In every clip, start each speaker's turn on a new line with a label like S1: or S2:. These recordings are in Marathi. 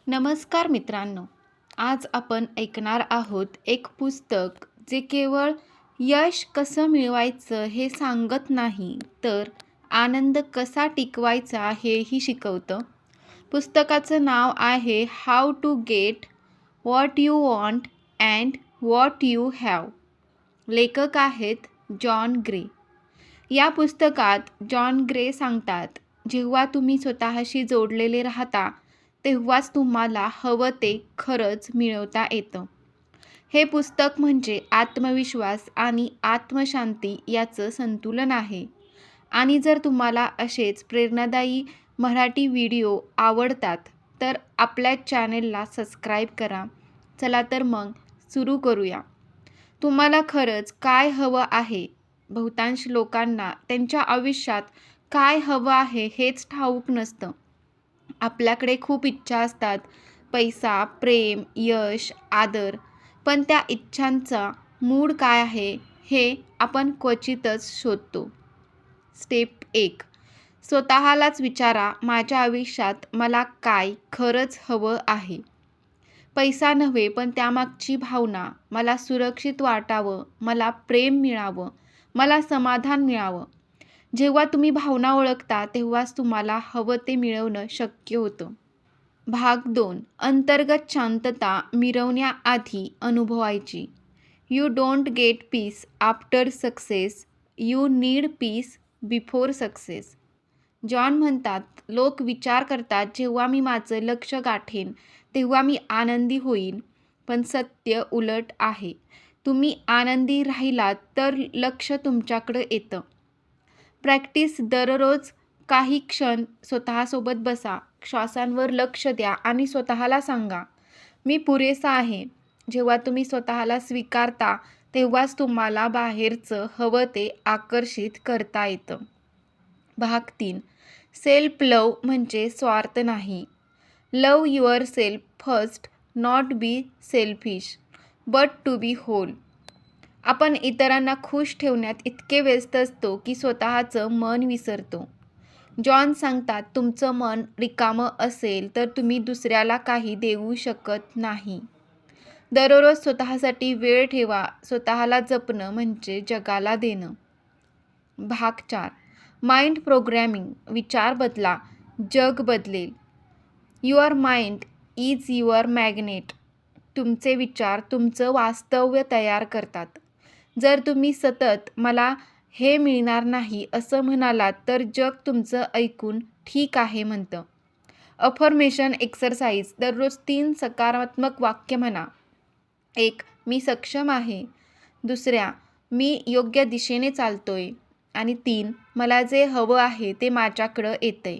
S1: नमस्कार मित्रांनो. आज आपण ऐकणार आहोत एक पुस्तक जे केवळ यश कसं मिळवायचं हे सांगत नाही, तर आनंद कसा टिकवायचा हेही शिकवतं. पुस्तकाचं नाव आहे how to get what you want and what you have. लेखक आहेत जॉन ग्रे. या पुस्तकात जॉन ग्रे सांगतात, जेव्हा तुम्ही स्वतःशी जोडलेले राहता तेव्हाच तुम्हाला हवं ते खरंच मिळवता येतं. हे पुस्तक म्हणजे आत्मविश्वास आणि आत्मशांती याचं संतुलन आहे. आणि जर तुम्हाला असेच प्रेरणादायी मराठी व्हिडिओ आवडतात तर आपल्या चॅनेलला सबस्क्राईब करा. चला तर मग सुरू करूया. तुम्हाला खरंच काय हवं आहे? बहुतांश लोकांना त्यांच्या आयुष्यात काय हवं आहे हेच ठाऊक नसतं. आपल्याकडे खूप इच्छा असतात, पैसा, प्रेम, यश, आदर. पण त्या इच्छांचा मूळ काय आहे हे आपण क्वचितच शोधतो. स्टेप 1. स्वतःलाच विचारा, माझ्या आयुष्यात मला काय खरंच हवं आहे? पैसा नव्हे, पण त्यामागची भावना. मला सुरक्षित वाटावं, मला प्रेम मिळावं, मला समाधान मिळावं. जेव्हा तुम्ही भावना ओळखता तेव्हाच तुम्हाला हवं ते मिळवणं शक्य होतं. भाग 2. अंतर्गत शांतता मिरवण्याआधी अनुभवायची. You don't get peace after success, you need peace before success. John म्हणतात, लोक विचार करतात जेव्हा मी माझं लक्ष्य गाठेन तेव्हा मी आनंदी होईन, पण सत्य उलट आहे. तुम्ही आनंदी राहिलात तर लक्ष्य तुमच्याकडे येतं. प्रॅक्टिस. दररोज काही क्षण स्वतःसोबत बसा, श्वासांवर लक्ष द्या आणि स्वतःला सांगा, मी पुरेसा आहे. जेव्हा तुम्ही स्वतःला स्वीकारता तेव्हाच तुम्हाला बाहेरचं हवं ते आकर्षित करता येतं. भाग 3. सेल्फ लव्ह म्हणजे स्वार्थ नाही. Love yourself first, not be selfish but to be whole. आपण इतरांना खुश ठेवण्यात इतके व्यस्त असतो की स्वतःचं मन विसरतो. जॉन सांगतात, तुमचं मन रिकामं असेल तर तुम्ही दुसऱ्याला काही देऊ शकत नाही. दररोज स्वतःसाठी वेळ ठेवा. स्वतःला जपणं म्हणजे जगाला देणं. भाग 4. Mind programming. विचार बदला, जग बदलेल. Your mind is your magnet. तुमचे विचार तुमचं वास्तव्य तयार करतात. जर तुम्ही सतत मला हे मिळणार नाही असं म्हणालात तर जग तुमचं ऐकून ठीक आहे म्हणतं. Affirmation exercise. दररोज 3 सकारात्मक वाक्य म्हणा. 1. मी सक्षम आहे. 2. मी योग्य दिशेने चालतोय. आणि 3. मला जे हवं आहे ते माझ्याकडं येतंय.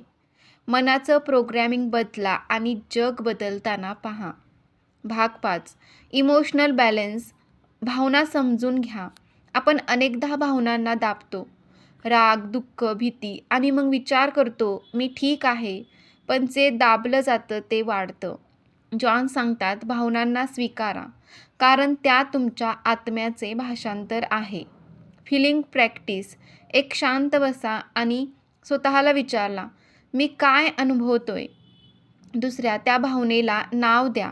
S1: मनाचं प्रोग्रॅमिंग बदला आणि जग बदलताना पहा. भाग 5. Emotional balance. भावना समजून घ्या. आपण अनेकदा भावनांना दाबतो. राग, दुःख, भीती आणि मग विचार करतो, मी ठीक आहे. पण जे दाबलं जातं ते वाढतं. जॉन सांगतात, भावनांना स्वीकारा, कारण त्या तुमच्या आत्म्याचे भाषांतर आहे. Feeling practice. एक शांत बसा आणि स्वतःला विचारला, मी काय अनुभवतोय? 2. त्या भावनेला नाव द्या.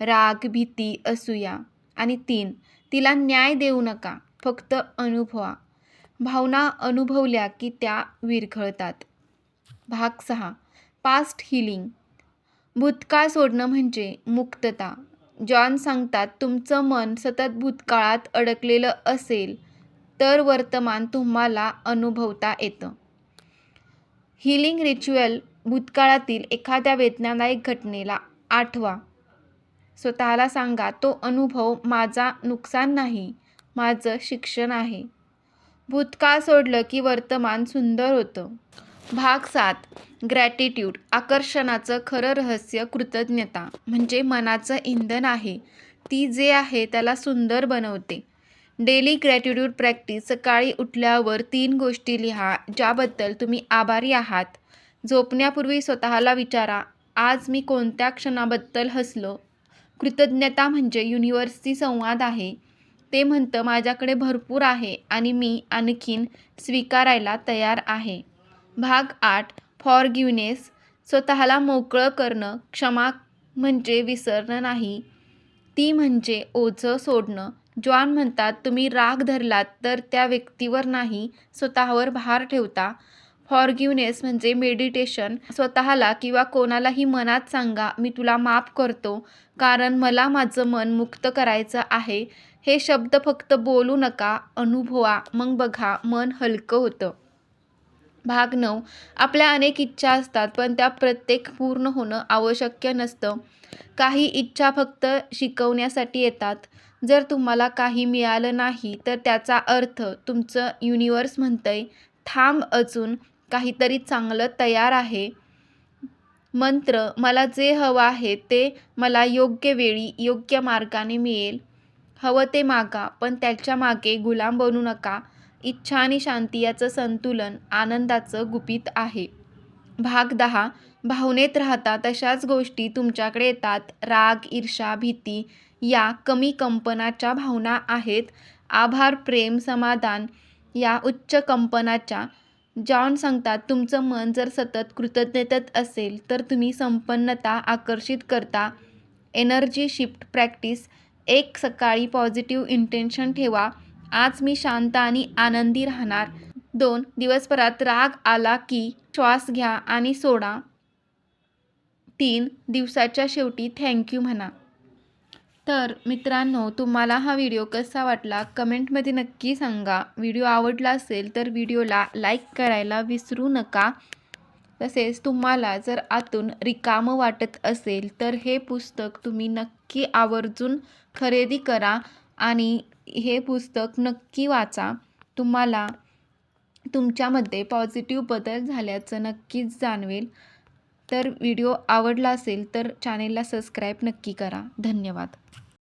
S1: राग, भीती, असूया. आणि 3. तिला न्याय देऊ नका, फक्त अनुभवा. भावना अनुभवल्या की त्या विरघळतात. भाग 6. Past healing. भूतकाळ सोडणं म्हणजे मुक्तता. जॉन सांगतात, तुमचं मन सतत भूतकाळात अडकलेलं असेल तर वर्तमान तुम्हाला अनुभवता येतं. Healing ritual. भूतकाळातील एखाद्या वेदनादायक घटनेला आठवा. स्वतःला सांगा, तो अनुभव माझा नुकसान नाही, माझं शिक्षण आहे. भूतकाळ सोडलं की वर्तमान सुंदर होतं. भाग 7. ग्रॅटिट्यूड. आकर्षणाचं खरं रहस्य कृतज्ञता म्हणजे मनाचं इंधन आहे. ती जे आहे त्याला सुंदर बनवते. Daily gratitude practice. सकाळी उठल्यावर 3 गोष्टी लिहा ज्याबद्दल तुम्ही आभारी आहात. झोपण्यापूर्वी स्वतःला विचारा, आज मी कोणत्या क्षणाबद्दल हसलो? कृतज्ञता म्हणजे युनिव्हर्सशी संवाद आहे. ते म्हणतं, माझ्याकडे भरपूर आहे आणि मी आणखीन स्वीकारायला तयार आहे. भाग 8. फॉरगिव्हनेस. स्वतःला मोकळं करणं, क्षमा म्हणजे विसरणं नाही, ती म्हणजे ओझं सोडणं. जॉन म्हणतात, तुम्ही राग धरलात तर त्या व्यक्तीवर नाही, स्वतःवर भार ठेवता. फॉरगिव्हनेस म्हणजे मेडिटेशन. स्वतःला किंवा कोणालाही मनात सांगा, मी तुला माफ करतो, कारण मला माझं मन मुक्त करायचं आहे. हे शब्द फक्त बोलू नका, अनुभवा. मग बघा, मन हलकं होतं. भाग 9. आपल्या अनेक इच्छा असतात, पण त्या प्रत्येक पूर्ण होणं आवश्यक नसतं. काही इच्छा फक्त शिकवण्यासाठी येतात. जर तुम्हाला काही मिळालं नाही, तर त्याचा अर्थ तुमचं युनिव्हर्स म्हणतंय, थांब, अजून काहीतरी चांगलं तयार आहे. मंत्र: मला जे हवं आहे ते मला योग्य वेळी, योग्य मार्गाने मिळेल. हवं ते मागा, पण त्याच्या मागे गुलाम बनू नका. इच्छा आणि शांती याचं संतुलन आनंदाचं गुपित आहे. भाग 10. भावनेत राहता तशाच गोष्टी तुमच्याकडे येतात. राग, ईर्ष्या, भीती या कमी कंपनाच्या भावना आहेत. आभार, प्रेम, समाधान या उच्च कंपनाच्या. जॉन सांगतात, तुमचं मन जर सतत कृतज्ञतेत असेल तर तुम्ही संपन्नता आकर्षित करता. एनर्जी शिफ्ट प्रॅक्टिस: एक सकाळी पॉझिटिव्ह इंटेन्शन ठेवा, आज मी शांत आणि आनंदी राहणार. 2. दिवसभरात राग आला की श्वास घ्या आणि सोडा. 3. दिवसाच्या शेवटी थँक्यू म्हणा. तर मित्रांनो, तुम्हाला हा व्हिडिओ कसा वाटला कमेंटमध्ये नक्की सांगा. व्हिडिओ आवडला असेल तर व्हिडिओला लाईक करायला विसरू नका. तसेच तुम्हाला जर आतून रिकामं वाटत असेल तर हे पुस्तक तुम्ही नक्की आवर्जून खरेदी करा आणि हे पुस्तक नक्की वाचा. तुम्हाला तुमच्यामध्ये पॉझिटिव्ह बदल झाल्याचं नक्कीच जाणवेल. तर व्हिडिओ आवडला असेल तर चॅनेलला सबस्क्राईब नक्की करा. धन्यवाद.